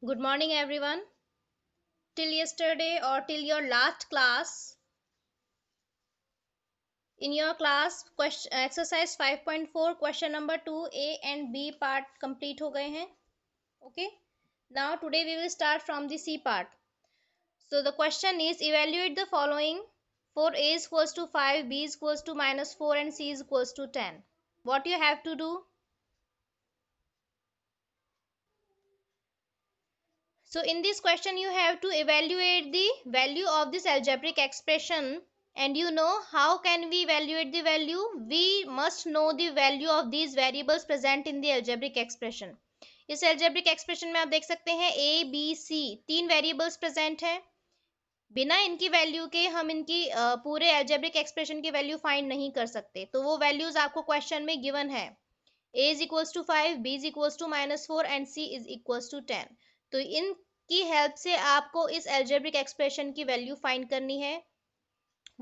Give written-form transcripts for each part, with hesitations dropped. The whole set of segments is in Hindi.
Good morning, everyone. Till yesterday or till your last class, in your class, exercise 5.4, question number 2, A and B part complete हो गए हैं. Okay. Now today we will start from the C part. So the question is evaluate the following for A is equals to 5, B is equals to -4 and C is equals to 10. What you have to do? So in this question you have to evaluate the value of this algebraic expression, and you know how can we evaluate the value? We must know the value of these variables present in the algebraic expression. इस algebraic expression में आप देख सकते हैं a b c तीन variables present हैं. बिना इनकी वैल्यू के हम इनकी पूरे algebraic expression की वैल्यू फाइंड नहीं कर सकते. तो वो वैल्यूज आपको क्वेश्चन में गिवन है. a is equals to 5, b is equals to -4 and c is equals to 10. तो इनकी हेल्प से आपको इस algebraic expression की वैल्यू फाइंड करनी है.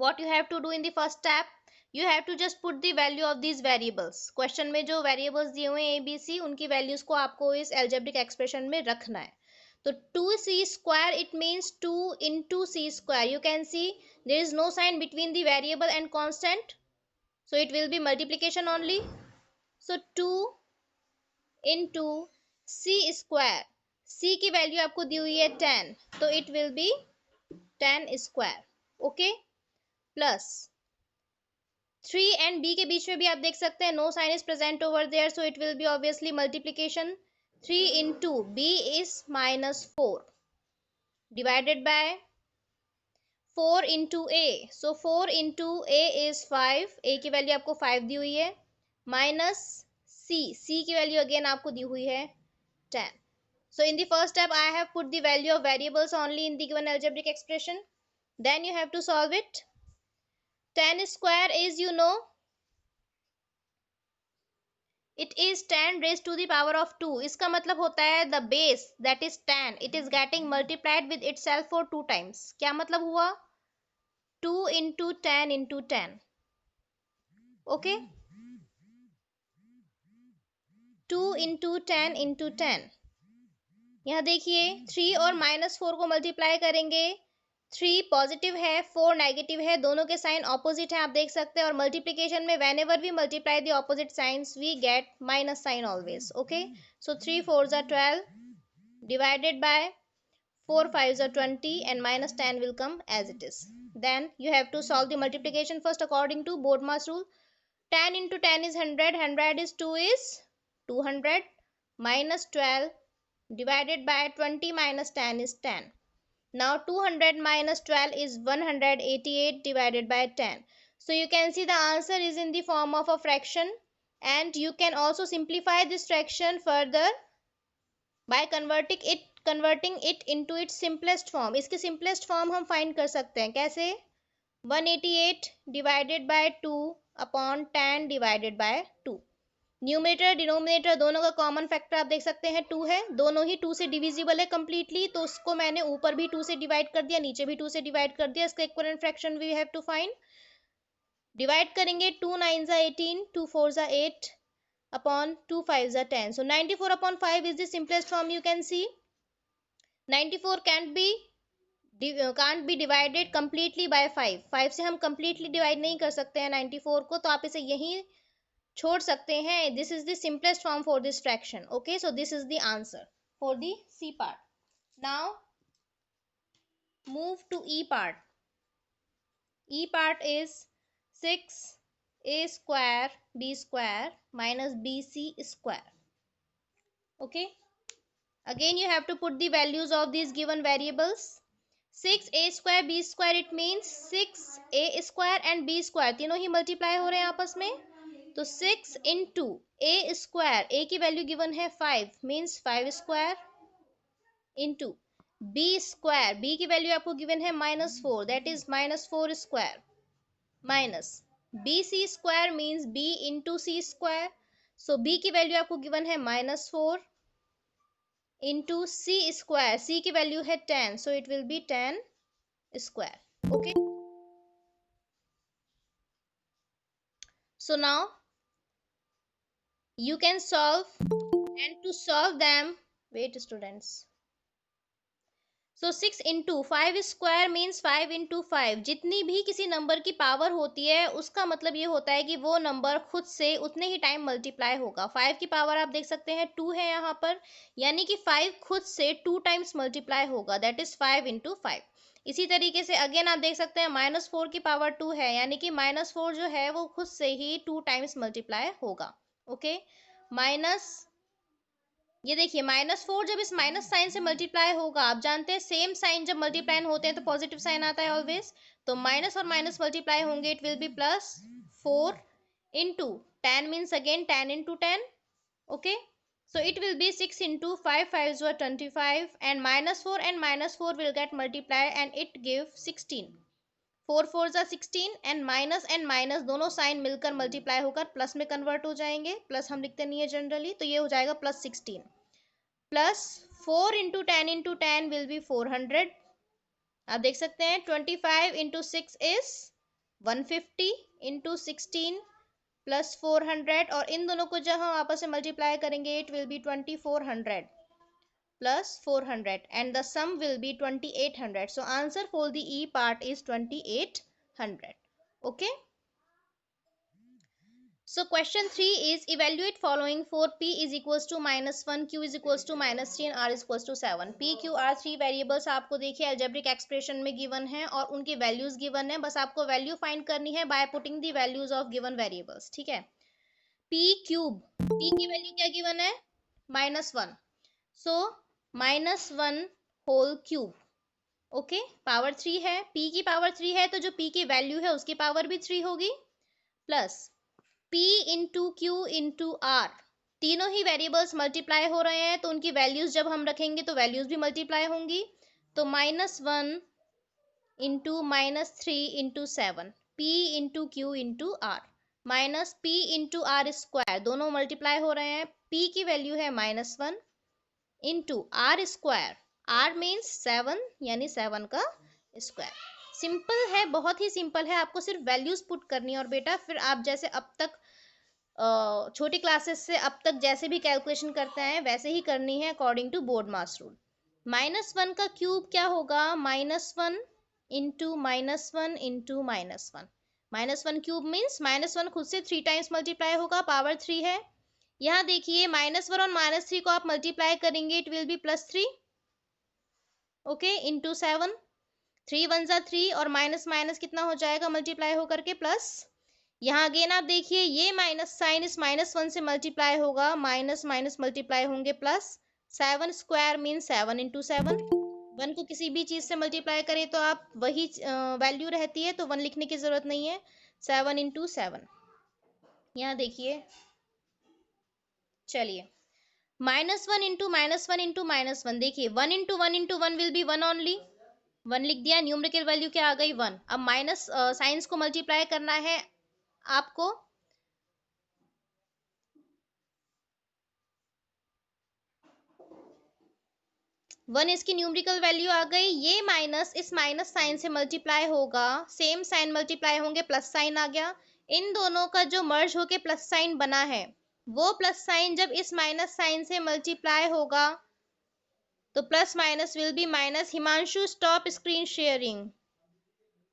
What you have to do in the first step? You have to just put the value of these variables. Question में जो वेरिएबल्स दिए हुए हैं a b c उनकी वैल्यूज को आपको इस algebraic expression में रखना है. तो 2c square it means 2 into c square. You can see there is no sign between the variable and constant, so it will be multiplication only. So 2 into c square, c की वैल्यू आपको दी हुई है 10, तो it will be 10 square. Okay. Plus 3 and b के बीच में भी आप देख सकते हैं no sign is present over there, so it will be obviously multiplication. 3 into b is -4 divided by 4 into a, so 4 into a is 5, a की वैल्यू आपको 5 दी हुई है, माइनस c की वैल्यू अगेन आपको दी हुई है 10. So in the first step I have put the value of variables only in the given algebraic expression. Then you have to solve it. 10 square is, you know, it is 10 raised to the power of 2. इसका मतलब होता है the base that is 10 it is getting multiplied with itself for 2 times. क्या मतलब हुआ? 2 into 10 into 10. Okay. 2 into 10 into 10. यहाँ देखिए 3 और -4 को मल्टीप्लाई करेंगे. 3 पॉजिटिव है, 4 नेगेटिव है, दोनों के साइन ऑपोजिट हैं आप देख सकते हैं. और मल्टीप्लिकेशन में whenever we multiply the opposite signs we get minus sign always. Okay. So 3 4 12 divided by 4 5 20 and -10 will come as it is. Then you have to solve the multiplication first according to Bodmas rule. 10 into 10 is 100, 100 is 2 is 200, minus 12 divided by 20 minus 10 is 10. Now 200 minus 12 is 188 divided by 10. So you can see the answer is in the form of a fraction, and you can also simplify this fraction further by converting it into its simplest form. इसकी simplest form हम find कर सकते हैं. कैसे? 188 divided by 2 upon 10 divided by 2. Numerator denominator दोनों का कॉमन फैक्टर आप देख सकते हैं 2 है. दोनों ही 2 से डिविजिबल है कंप्लीटली, तो उसको मैंने ऊपर भी 2 से डिवाइड कर दिया, नीचे भी 2 से डिवाइड कर दिया. इसका equivalent fraction we have to find. Divide करेंगे 2 9 18, 2 4 8 upon 2 5 10. So 94 upon 5 is the simplest form. You can see 94 can't be divided completely by 5. 5 से हम completely divide नहीं कर सकते हैं 94 को, तो आप इसे यहीं छोड़ सकते हैं. This is the simplest form for this fraction. Okay. So this is the answer for the C part. Now move to E part. E part is 6 a square b square minus bc square. Okay. Again you have to put the values of these given variables. 6a square b square it means 6a square and b square तीनों ही मल्टीप्लाई हो रहे हैं आपस में. तो 6 इंटू ए स्क्वायर, ए की वैल्यू गिवन है 5 means 5 square, into B square, B की वैल्यू आपको गिवन है -4 that is -4 square, minus B C square means B into C square. So B की वैल्यू आपको गिवन है -4 इंटू सी स्क्वायर, सी की वैल्यू है 10, सो it will be 10 square. Okay. So now you can solve, and to solve them, wait students, so 6 into 5 means 5 into 5। जितनी भी किसी नंबर की पावर होती है उसका मतलब ये होता है कि वो नंबर खुद से उतने ही टाइम मल्टीप्लाई होगा। 5 की पावर आप देख सकते हैं 2 है यहाँ पर, यानी कि 5 खुद से 2 टाइम्स मल्टीप्लाई होगा, दैट इज 5 into 5। इसी तरीके से अगेन आप देख सकते हैं -4 की पावर 2 है, यानी कि -4 जो है वो खुद से ही 2 टाइम्स मल्टीप्लाई होगा। ओके, माइनस, ये देखिए -4 जब इस माइनस साइन से मल्टीप्लाई होगा, आप जानते हैं सेम साइन जब मल्टीप्लाई होते हैं तो पॉजिटिव साइन आता है ऑलवेज, तो माइनस और माइनस मल्टीप्लाई होंगे, it will be +4 into 10 means again 10 into 10। Okay, so it will be 6 into 5, 5 is 25, and -4 will get multiplied and it give 16। 4 4 जा 16, एंड माइनस दोनों साइन मिलकर मल्टीप्लाई होकर प्लस में कन्वर्ट हो जाएंगे। प्लस हम लिखते नहीं है जनरली, तो ये हो जाएगा +16 प्लस 4 into 10 विल बी 400। आप देख सकते हैं 25 into 6 इज 150 into 16 +400, और इन दोनों को जब हम आपस में मल्टीप्लाई करेंगे it will B 2400 +400 and the sum will be 2800। So answer for the E part is 2800। Okay, so question 3 is evaluate following for P is equals to -1, Q is equals to -3 and R is equals to 7। P Q R 3 variables आपको देखिए अल्जेब्रिक एक्सप्रेशन में गिवन है और उनकी वैल्यूज गिवन है, बस आपको वैल्यू फाइंड करनी है by putting the values of given variables. ठीक है, P क्यूब, P की वैल्यू क्या गिवन है -1, सो -1 होल क्यूब। ओके, पावर 3 है, P की पावर 3 है तो जो P की वैल्यू है उसकी पावर भी 3 होगी, plus P into Q into R, तीनों ही वेरिएबल्स मल्टीप्लाई हो रहे हैं तो उनकी वैल्यूज जब हम रखेंगे तो वैल्यूज भी मल्टीप्लाई होंगी, तो -1 into -3 into 7, P into Q into R, minus P into R square, दोनों मल्टीप्लाई हो रहे हैं, P की वैल्यू है -1 into R square, R means 7 यानी 7 का स्क्वायर। सिंपल है, बहुत ही सिंपल है, आपको सिर्फ वैल्यूज पुट करनी है और बेटा फिर आप जैसे अब तक छोटी क्लासेस से अब तक जैसे भी कैलकुलेशन करते हैं वैसे ही करनी है according to BODMAS rule. -1 का क्यूब क्या होगा, -1 इंटू -1 इंटू -1, -1 क्यूब मीन्स -1 खुद से 3 टाइम्स मल्टीप्लाई होगा, पावर 3 है। यहाँ देखिए -1 और -3 को आप मल्टीप्लाई करेंगे it will be +3। Okay, into 7, 3 1 जा 3 और माइनस माइनस कितना हो जाएगा मल्टीप्लाई होकर के प्लस। यहाँ अगेन आप देखिए ये माइनस साइन इस -1 से मल्टीप्लाई होगा, माइनस माइनस मल्टीप्लाई होंगे प्लस, 7 स्क्वायर मीन 7 इंटू 7। 1 को किसी भी चीज से मल्टीप्लाई करें तो आप वही वैल्यू रहती है, तो 1 लिखने की जरूरत नहीं है, 7 इंटू 7। यहाँ देखिए, चलिए -1 इंटू -1 इंटू -1, देखिए 1 into 1 into 1 will be 1 only, 1 लिख दिया, न्यूमेरिकल वैल्यू क्या आ गई 1। अब माइनस साइंस को मल्टीप्लाई करना है आपको, 1 इसकी न्यूमेरिकल वैल्यू आ गई, ये माइनस इस माइनस साइन से मल्टीप्लाई होगा, सेम साइन मल्टीप्लाई होंगे, प्लस साइन आ गया, इन दोनों का जो मर्ज होके प्लस साइन बना है वो प्लस साइन जब इस माइनस साइन से मल्टीप्लाई होगा तो plus minus will be minus. Himanshu stop screen sharing.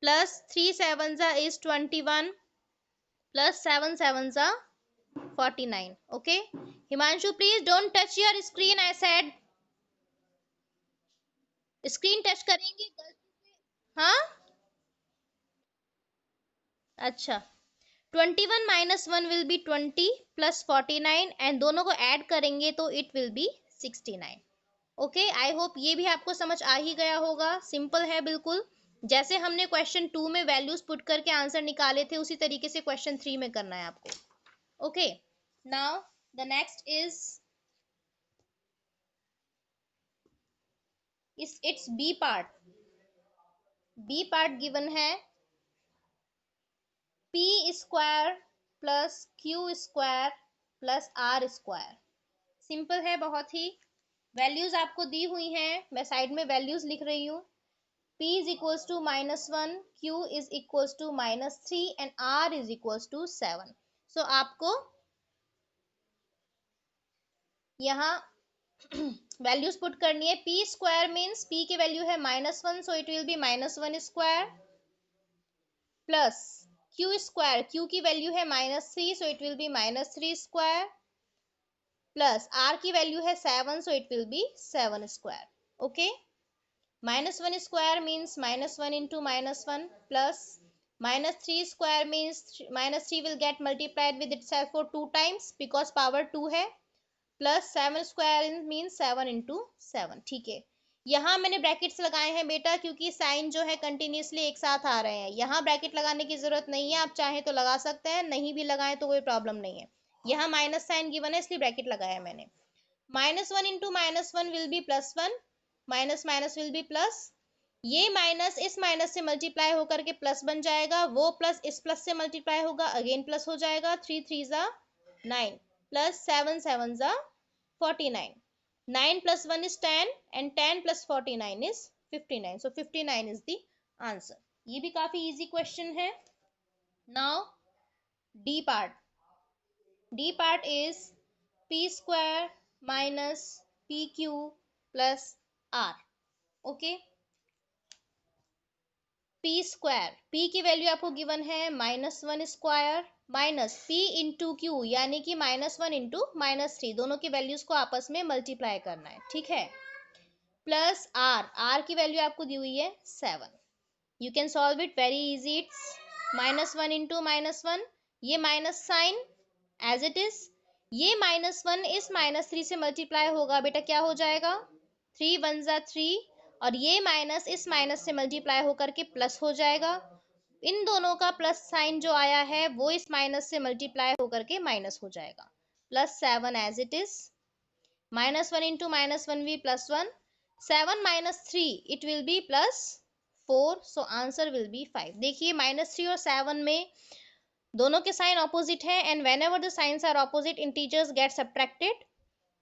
+3 7 is 21 +7 7 49। okay, Himanshu please don't touch your screen, I said screen touch करेंगे हाँ, अच्छा, 21 -1 विल बी 20 +49 एंड दोनों को ऐड करेंगे तो it will B 69। Okay, I hope ये भी आपको समझ आ ही गया होगा, सिंपल है बिल्कुल, जैसे हमने क्वेश्चन 2 में वैल्यूज पुट करके आंसर निकाले थे उसी तरीके से क्वेश्चन 3 में करना है आपको। Okay, now the next is it's B part. B part given है P square plus Q square plus R square. Simple है बहुत ही, वैल्यूज आपको दी हुई हैं, मैं साइड में वैल्यूज लिख रही हूँ। p is equals to -1, q is equals to -3 and r is equals to 7। so आपको यहाँ वैल्यूज पुट करनी है। पी स्क्वायर मीन्स पी की वैल्यू है -1, so it will be -1 square, plus Q square, Q की वैल्यू है -3, so it will be -3 square, plus R की वैल्यू है 7, so it will be 7 square. Okay, -1 square means -1 into -1, plus -3 square means -3 will get multiplied with itself for 2 times because power 2 है, प्लस 7 स्क्वायर मीन्स 7 into 7। ठीक है, यहाँ मैंने ब्रैकेट्स लगाए हैं बेटा क्योंकि साइन जो है कंटिन्यूसली एक साथ आ रहे हैं। यहाँ ब्रैकेट लगाने की जरूरत नहीं है, आप चाहें तो लगा सकते हैं, नहीं भी लगाएं तो कोई प्रॉब्लम नहीं है। यहाँ माइनस साइन गिवन है इसलिए ब्रैकेट लगाया मैंने। -1 into -1 will be +1, minus minus will be plus, ये माइनस इस माइनस से मल्टीप्लाई होकर के प्लस बन जाएगा, वो प्लस इस प्लस से मल्टीप्लाई होगा अगेन प्लस हो जाएगा, 3 3 जा 9, प्लस 7 7 जा 49, 9 plus 1 is 10 and 10 plus 49 is 59, so 59 is the answer। ये भी काफी इजी क्वेश्चन है। Now D part is p square minus P Q plus R. Okay, p square, p की वैल्यू आपको गिवन है -1 square minus p into Q यानी कि -1 इंटू -3, दोनों की वैल्यूज को आपस में मल्टीप्लाई करना है। ठीक है, प्लस आर की वैल्यू आपको दी हुई है 7। You can solve it very easy, it's -1 into -1, ये minus sign as it is, ये -1 इस -3 से मल्टीप्लाई होगा बेटा, क्या हो जाएगा 3 1 जा 3, और ये माइनस इस माइनस से मल्टीप्लाई होकर के प्लस हो जाएगा। इन दोनों का प्लस साइन जो आया है वो इस माइनस से मल्टीप्लाई होकर के माइनस हो जाएगा, +7 एज इट इज, -1 इंटू -1 भी +1, 7 - 3 it will be +4, so answer will be 5। देखिए -3 और 7 में दोनों के साइन ऑपोजिट है, and whenever the signs are opposite integers get subtracted,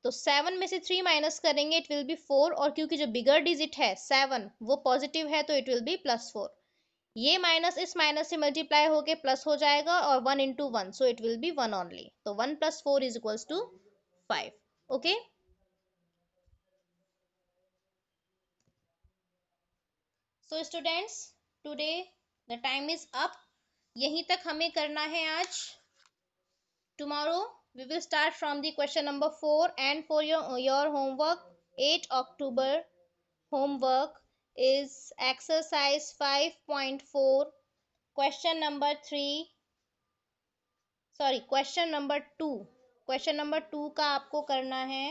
तो 7 में से 3 माइनस करेंगे इट विल बी 4, और क्योंकि जो बिगर डिजिट है 7 वो पॉजिटिव है तो इट विल बी +4, ये माइनस इस माइनस से मल्टीप्लाई होके प्लस हो जाएगा, और 1 into 1 so it will be 1 only, तो 1 + 4 is equals to 5। Okay, so students today the time is up, यहीं तक हमें करना है आज। Tomorrow we will start from the question number 4, and for your homework 8 October homework is exercise 5.4 question number 3, sorry question number 2, question number 2 का आपको करना है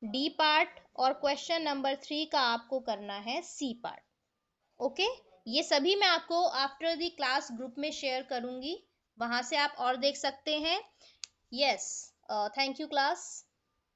डी पार्ट, और क्वेश्चन नंबर 3 का आपको करना है सी पार्ट। ओके, ये सभी मैं आपको आफ्टर द क्लास ग्रुप में शेयर करूंगी, वहां से आप और देख सकते हैं। Yes, thank you class.